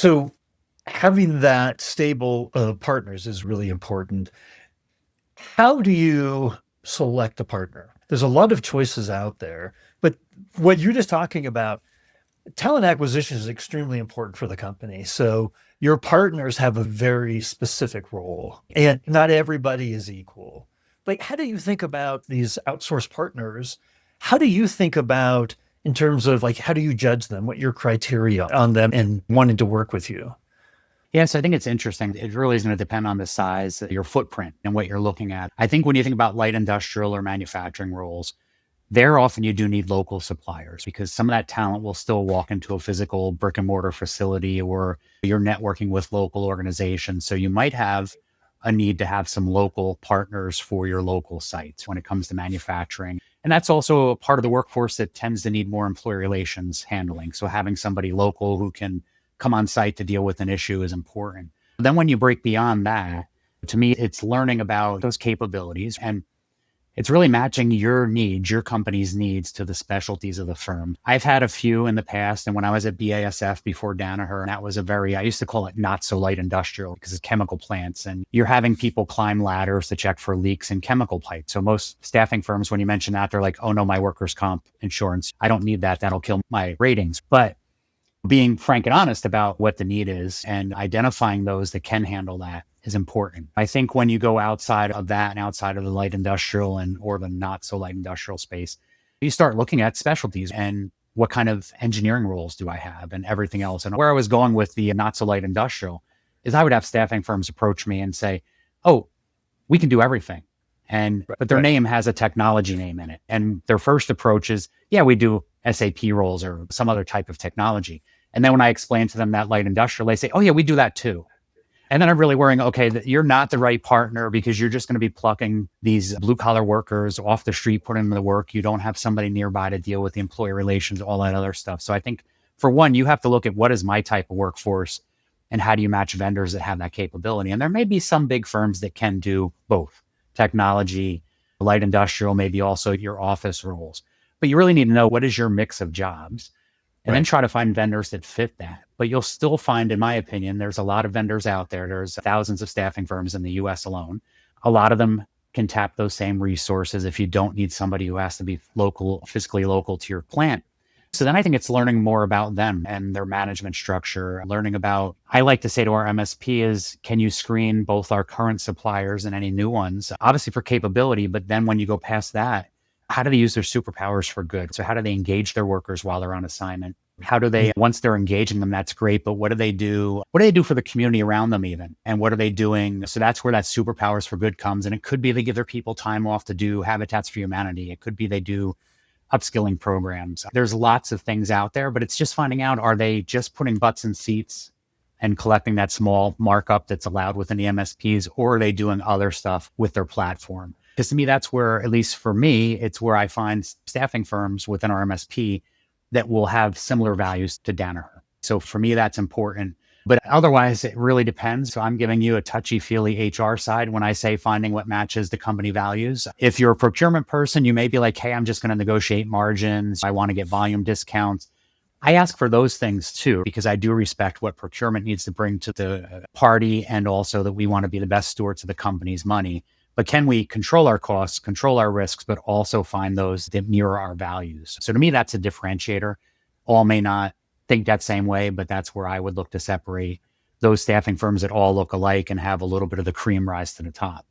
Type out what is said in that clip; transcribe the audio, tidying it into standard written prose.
So having that stable partners is really important. How do you select a partner? There's a lot of choices out there, but what you're just talking about, talent acquisition is extremely important for the company. So your partners have a very specific role, and not everybody is equal. Like, how do you think about these outsourced partners? How do you think about in terms of like, how do you judge them? What your criteria on them and wanting to work with you? Yes, I think it's interesting. It really is going to depend on the size, your footprint, and what you're looking at. I think when you think about light industrial or manufacturing roles, there often you do need local suppliers because some of that talent will still walk into a physical brick and mortar facility or you're networking with local organizations. So you might have a need to have some local partners for your local sites when it comes to manufacturing. And that's also a part of the workforce that tends to need more employee relations handling. So having somebody local who can come on site to deal with an issue is important. Then when you break beyond that, to me, it's learning about those capabilities and it's really matching your needs, your company's needs to the specialties of the firm. I've had a few in the past. And when I was at BASF before Danaher, and that was I used to call it not so light industrial because it's chemical plants. And you're having people climb ladders to check for leaks in chemical pipes. So most staffing firms, when you mention that, they're like, oh no, my workers' comp insurance, I don't need that. That'll kill my ratings. But being frank and honest about what the need is and identifying those that can handle that is important. I think when you go outside of that and outside of the light industrial and or the not so light industrial space, you start looking at specialties and what kind of engineering roles do I have and everything else. And where I was going with the not so light industrial is I would have staffing firms approach me and say, oh, we can do everything. And but their Right. name has a technology name in it. And their first approach is, yeah, we do SAP roles or some other type of technology. And then when I explain to them that light industrial, they say, oh yeah, we do that too. And then I'm really worrying, okay, that you're not the right partner because you're just going to be plucking these blue collar workers off the street, putting them to work. You don't have somebody nearby to deal with the employee relations, all that other stuff. So I think for one, you have to look at what is my type of workforce and how do you match vendors that have that capability? And there may be some big firms that can do both technology, light industrial, maybe also your office roles. But you really need to know what is your mix of jobs and then Right. try to find vendors that fit that. But you'll still find, in my opinion, there's a lot of vendors out there. There's thousands of staffing firms in the US alone. A lot of them can tap those same resources if you don't need somebody who has to be local, physically local to your plant. So then I think it's learning more about them and their management structure, learning about, I like to say to our MSP is, can you screen both our current suppliers and any new ones, obviously for capability, but then when you go past that, how do they use their superpowers for good? So how do they engage their workers while they're on assignment? How do they, once they're engaging them, that's great. But what do they do? What do they do for the community around them even? And what are they doing? So that's where that superpowers for good comes. And it could be they give their people time off to do Habitats for Humanity. It could be they do upskilling programs. There's lots of things out there, but it's just finding out, are they just putting butts in seats and collecting that small markup that's allowed within the MSPs, or are they doing other stuff with their platform? Because to me, that's where, at least for me, it's where I find staffing firms within our MSP that will have similar values to Danaher. So for me, that's important. But otherwise, it really depends. So I'm giving you a touchy-feely HR side when I say finding what matches the company values. If you're a procurement person, you may be like, hey, I'm just going to negotiate margins. I want to get volume discounts. I ask for those things too, because I do respect what procurement needs to bring to the party and also that we want to be the best stewards of the company's money. But can we control our costs, control our risks, but also find those that mirror our values? So to me, that's a differentiator. All may not think that same way, but that's where I would look to separate those staffing firms that all look alike and have a little bit of the cream rise to the top.